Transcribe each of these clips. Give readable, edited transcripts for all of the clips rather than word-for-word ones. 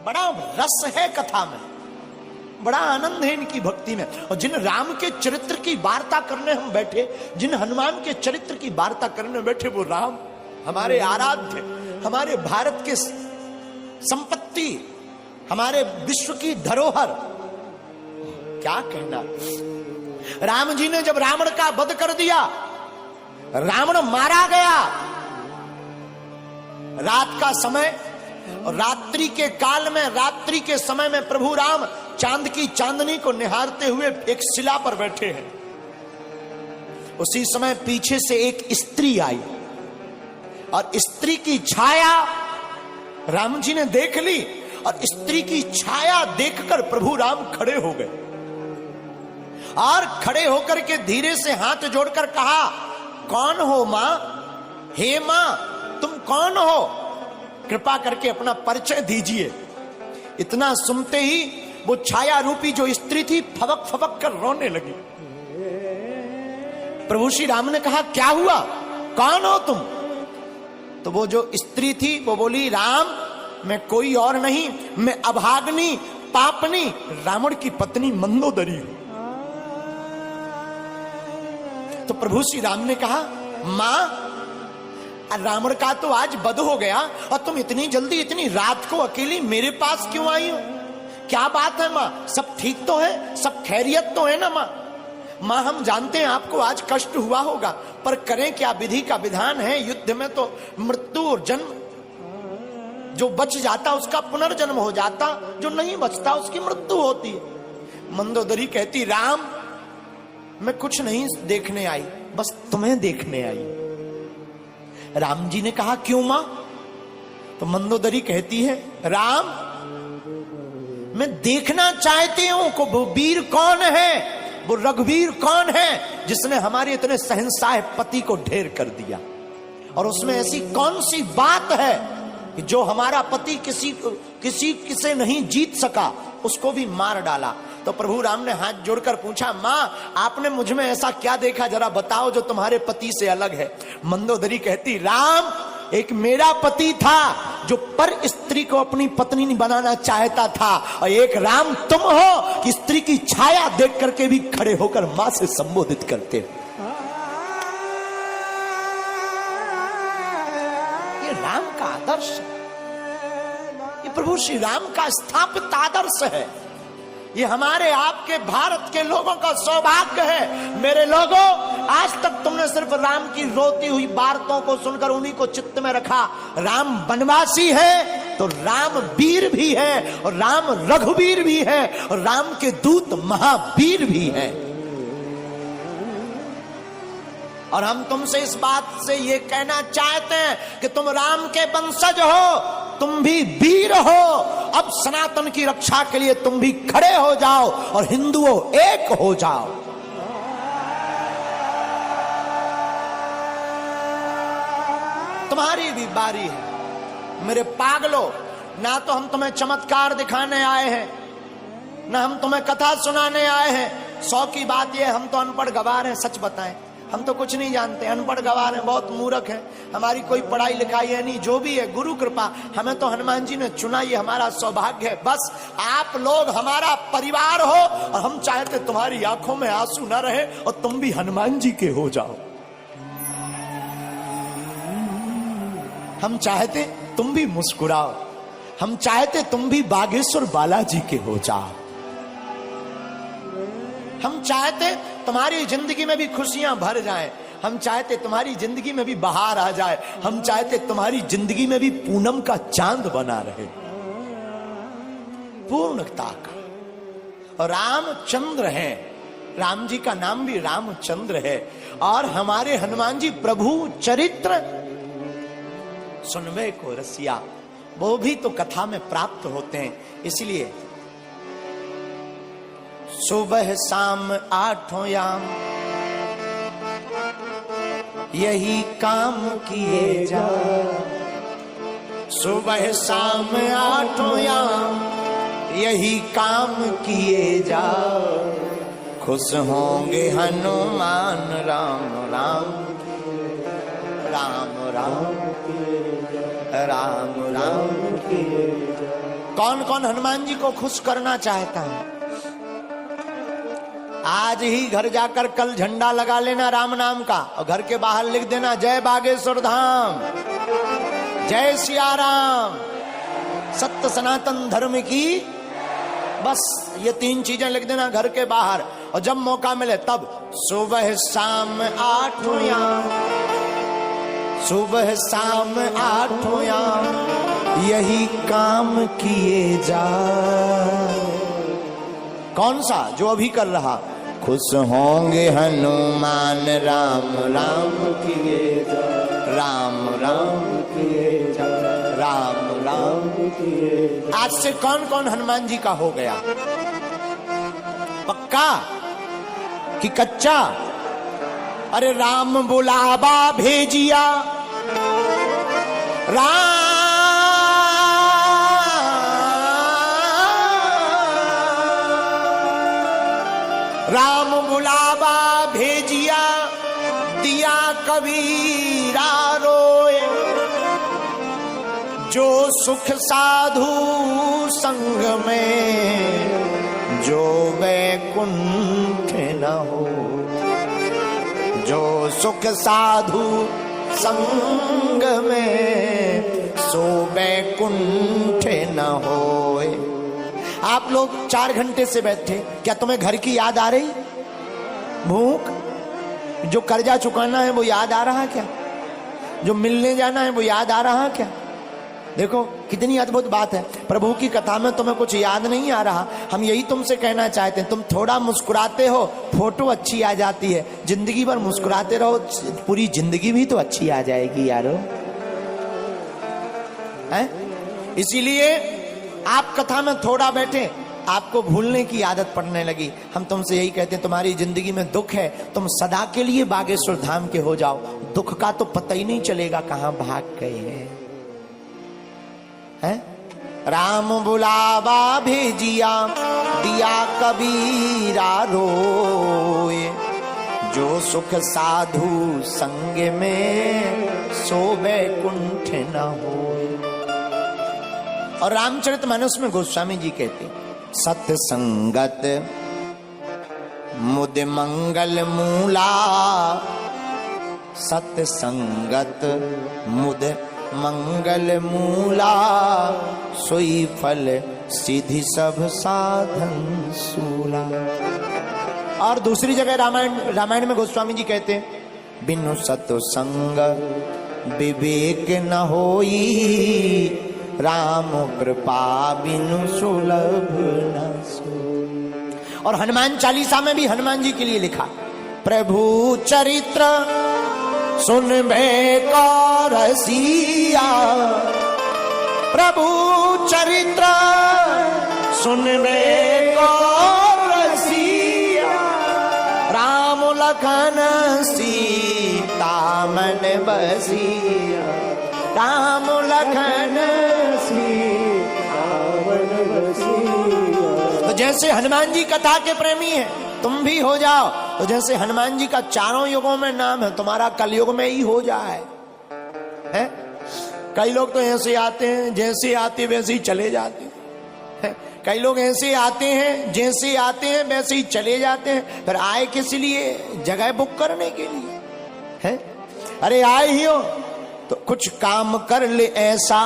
बड़ा रस है कथा में, बड़ा आनंद है इनकी भक्ति में। और जिन राम के चरित्र की वार्ता करने हम बैठे, जिन हनुमान के चरित्र की वार्ता करने बैठे, वो राम हमारे आराध्य, हमारे भारत के संपत्ति, हमारे विश्व की धरोहर, क्या कहना। राम जी ने जब रावण का वध कर दिया, रावण मारा गया, रात का समय, रात्रि के काल में, रात्रि के समय में प्रभु राम चांद की चांदनी को निहारते हुए एक शिला पर बैठे हैं। उसी समय पीछे से एक स्त्री आई और स्त्री की छाया राम जी ने देख ली, और स्त्री की छाया देखकर प्रभु राम खड़े हो गए, और खड़े होकर के धीरे से हाथ जोड़कर कहा, कौन हो मां? हे मां, तुम कौन हो? कृपा करके अपना परिचय दीजिए। इतना सुनते ही वो छाया रूपी जो स्त्री थी फबक फबक कर रोने लगी। प्रभु श्री राम ने कहा, क्या हुआ, कौन हो तुम? तो वो जो स्त्री थी वो बोली, राम मैं कोई और नहीं, मैं अभाग्नि पापनी रावण की पत्नी मंदोदरी हूं। तो प्रभु श्री राम ने कहा, मां रावण का तो आज वध हो गया और तुम इतनी जल्दी इतनी रात को अकेली मेरे पास क्यों आई हो? क्या बात है मां? सब ठीक तो है, सब खैरियत तो है ना मां? मां हम जानते हैं आपको आज कष्ट हुआ होगा, पर करें क्या, विधि का विधान है। युद्ध में तो मृत्यु और जन्म, जो बच जाता उसका पुनर्जन्म हो जाता, जो नहीं बचता उसकी मृत्यु होती है। मंदोदरी कहती, राम मैं कुछ नहीं देखने आई, बस तुम्हें देखने आई। राम जी ने कहा, क्यों मां? तो मंदोदरी कहती है, राम मैं देखना चाहती हूं कि वो वीर कौन है, वो रघुवीर कौन है जिसने हमारे इतने शहंशाह पति को ढेर कर दिया, और उसमें ऐसी कौन सी बात है कि जो हमारा पति किसी नहीं जीत सका, उसको भी मार डाला। तो प्रभु राम ने हाथ जोड़कर पूछा, मां आपने मुझ में ऐसा क्या देखा, जरा बताओ जो तुम्हारे पति से अलग है। मंदोदरी कहती, राम एक मेरा पति था जो पर स्त्री को अपनी पत्नी नहीं बनाना चाहता था, और एक राम तुम हो कि स्त्री की छाया देख करके भी खड़े होकर मां से संबोधित करते हो। ये राम का आदर्श है, ये प्रभु श्री राम का स्थापित आदर्श है। ये हमारे आपके भारत के लोगों का सौभाग्य है। मेरे लोगों, आज तक तुमने सिर्फ राम की रोती हुई बातों को सुनकर उन्हीं को चित्त में रखा। राम वनवासी है तो राम वीर भी है, और राम रघुवीर भी है, और राम के दूत महावीर भी है। और हम तुमसे इस बात से ये कहना चाहते हैं कि तुम राम के वंशज हो, तुम भी वीर हो। अब सनातन की रक्षा के लिए तुम भी खड़े हो जाओ और हिंदुओं एक हो जाओ। तुम्हारी भी बारी है मेरे पागलों। ना तो हम तुम्हें चमत्कार दिखाने आए हैं, ना हम तुम्हें कथा सुनाने आए हैं। 100 की बात यह, हम तो अनपढ़ गवार हैं। सच बताएं, हम तो कुछ नहीं जानते, अनपढ़ गवार हैं, बहुत मूर्ख हैं, हमारी कोई पढ़ाई लिखाई है नहीं। जो भी है गुरु कृपा, हमें तो हनुमान जी ने चुना, ये हमारा सौभाग्य है। बस आप लोग हमारा परिवार हो, और हम चाहते तुम्हारी आंखों में आंसू न रहे और तुम भी हनुमान जी के हो जाओ। हम चाहते तुम भी मुस्कुराओ, हम चाहते तुम भी बागेश्वर बालाजी के हो जाओ। हम चाहते तुम्हारी जिंदगी में भी खुशियां भर जाएं, हम चाहते तुम्हारी जिंदगी में भी बहार आ जाए, हम चाहते तुम्हारी जिंदगी में भी पूनम का चांद बना रहे, पूर्णता का। और रामचंद्र है, राम जी का नाम भी रामचंद्र है। और हमारे हनुमान जी प्रभु चरित्र सुनवे को रसिया, वो भी तो कथा में प्राप्त होते हैं। इसलिए सुबह शाम आठों याम यही काम किए जा, सुबह शाम आठों याम यही काम किए जा, खुश होंगे हनुमान राम राम राम राम राम राम। कौन कौन हनुमान जी को खुश करना चाहता है? आज ही घर जाकर कल झंडा लगा लेना राम नाम का, और घर के बाहर लिख देना जय बागेश्वर धाम, जय सिया राम, सत्य सनातन धर्म की। बस ये 3 चीजें लिख देना घर के बाहर। और जब मौका मिले तब सुबह शाम 8 याम, सुबह शाम 8 याम यही काम किए जा। कौन सा? जो अभी कर रहा। खुश होंगे हनुमान राम राम किए जा, राम राम किए जा, राम राम किए जा। आज से कौन कौन हनुमान जी का हो गया? पक्का कि कच्चा? अरे राम बुलावा भेजिया, राम बुलावा भेजिया, दिया कबीरा रोए, जो सुख साधु संग में, जो वैकुंठ न हो, जो सुख साधु संग में, सो वैकुंठ न होए। आप लोग 4 घंटे से बैठे, क्या तुम्हें घर की याद आ रही? भूख, जो कर्जा चुकाना है वो याद आ रहा क्या? जो मिलने जाना है वो याद आ रहा क्या? देखो कितनी अद्भुत बात है। प्रभु की कथा में तुम्हें कुछ याद नहीं आ रहा। हम यही तुमसे कहना चाहते हैं, तुम थोड़ा मुस्कुराते हो, फोटो अच्छी आ जाती है। जिंदगी भर मुस्कुराते रहो, पूरी जिंदगी भी तो अच्छी आ जाएगी यारो, हैं? इसीलिए आप कथा में थोड़ा बैठे, आपको भूलने की आदत पड़ने लगी। हम तुमसे यही कहते हैं, तुम्हारी जिंदगी में दुख है, तुम सदा के लिए बागेश्वर धाम के हो जाओ। दुख का तो पता ही नहीं चलेगा कहां भाग गए हैं। राम बुलावा भेजिया, दिया कबीरा रोए, जो सुख साधु संग में, सो वैकुंठ न होए। और रामचरितमानस में गोस्वामी जी कहते, सत्य संगत मुद मंगल मूला, सत्य संगत मुद मंगल मूला, सोई फल सिद्धि सब साधन सूला। और दूसरी जगह रामायण में गोस्वामी जी कहते हैं, बिनु सत्य संग विवेक न होई, राम कृपा बिनु सुलभ न सोई। और हनुमान चालीसा में भी हनुमान जी के लिए लिखा, प्रभु चरित्र सुनबे को रसिया, प्रभु चरित्र सुनबे को रसिया, राम लखन सीता मन बसिया, राम लखन सीता मन बसिया। तो जैसे हनुमान जी कथा के प्रेमी हैं, तुम भी हो जाओ। तो जैसे हनुमान जी का चारों युगों में नाम है, तुम्हारा कलयुग में ही हो जाए। है? कई लोग तो ऐसे आते हैं, जैसे आते वैसे ही चले जाते हैं। कई लोग ऐसे आते हैं, जैसे आते हैं वैसे ही चले जाते हैं। फिर आए किस लिए? जगह बुक करने के लिए। है? अरे आए ही हो तो कुछ काम कर ले ऐसा,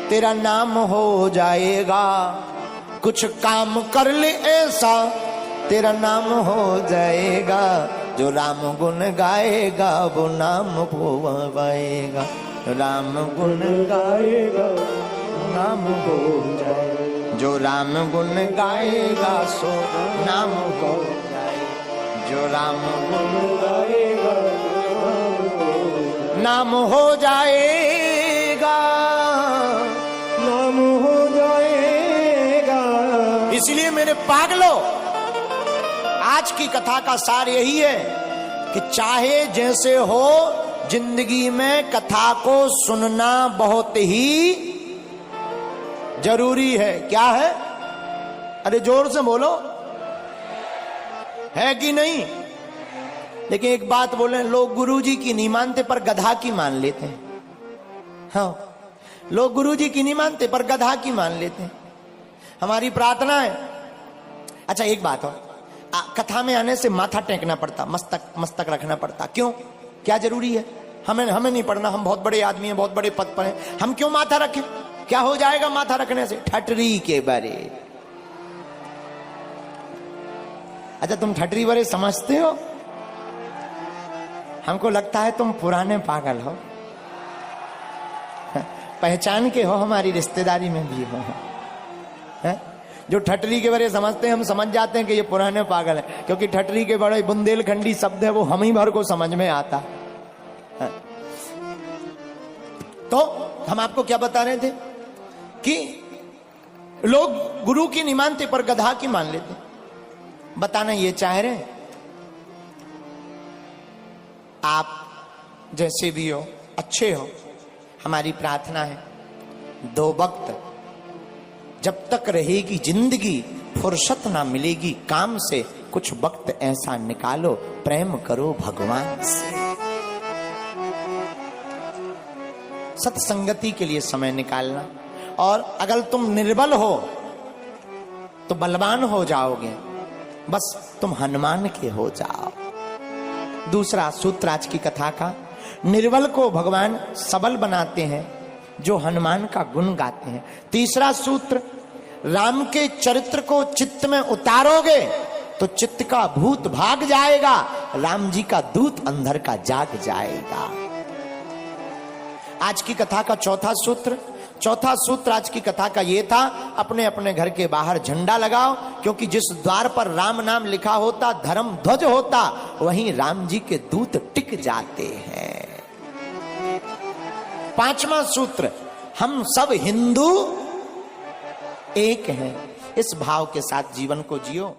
तेरा नाम हो जाएगा। कुछ काम कर ले ऐसा, तेरा नाम हो जाएगा। जो राम गुण गाएगा वो नाम पाएगा, राम गुण गाएगा नाम हो जाएगा। जो राम गुण गाएगा सो नाम हो जाएगा। जो राम गुण गाएगा नाम हो जाएगा, नाम हो जाएगा। इसलिए मेरे पागलों, आज की कथा का सार यही है कि चाहे जैसे हो, जिंदगी में कथा को सुनना बहुत ही जरूरी है। क्या है? अरे जोर से बोलो, है कि नहीं? लेकिन एक बात बोले, लोग गुरुजी की नहीं मानते पर गधा की मान लेते हैं। हाँ, लोग गुरु जी की नहीं मानते पर गधा की मान लेते हैं। हमारी प्रार्थना है। अच्छा एक बात हो, कथा में आने से माथा टेकना पड़ता, मस्तक रखना पड़ता, क्यों? क्या जरूरी है? हमें नहीं पढ़ना, हम बहुत बड़े आदमी हैं, बहुत बड़े पद पर हैं, हम क्यों माथा रखें? क्या हो जाएगा माथा रखने से? ठटरी के बारे। अच्छा तुम ठटरी बारे समझते हो? हमको लगता है तुम पुराने पागल हो, पहचान के हो, हमारी रिश्तेदारी में भी हो। है? जो ठटरी के बारे समझते हैं हम समझ जाते हैं कि ये पुराने पागल है, क्योंकि ठटरी के बड़े बुंदेलखंडी शब्द है, वो हम ही भर को समझ में आता है। तो हम आपको क्या बता रहे थे कि लोग गुरु की नहीं मानते पर गधा की मान लेते। बताना ये चाह रहे हैं आप जैसे भी हो, अच्छे हो। हमारी प्रार्थना है दो वक्त जब तक रहेगी जिंदगी, फुर्सत ना मिलेगी काम से, कुछ वक्त ऐसा निकालो प्रेम करो भगवान से। सत्संगति के लिए समय निकालना। और अगर तुम निर्बल हो तो बलवान हो जाओगे, बस तुम हनुमान के हो जाओ। दूसरा सूत्र आज की कथा का, निर्बल को भगवान सबल बनाते हैं जो हनुमान का गुण गाते हैं। तीसरा सूत्र, राम के चरित्र को चित्त में उतारोगे तो चित्त का भूत भाग जाएगा, राम जी का दूत अंदर का जाग जाएगा। आज की कथा का चौथा सूत्र आज की कथा का ये था, अपने अपने घर के बाहर झंडा लगाओ, क्योंकि जिस द्वार पर राम नाम लिखा होता, धर्म ध्वज होता, वहीं राम जी के दूत टिक जाते हैं। पांचवा सूत्र, हम सब हिंदू एक हैं। इस भाव के साथ जीवन को जियो।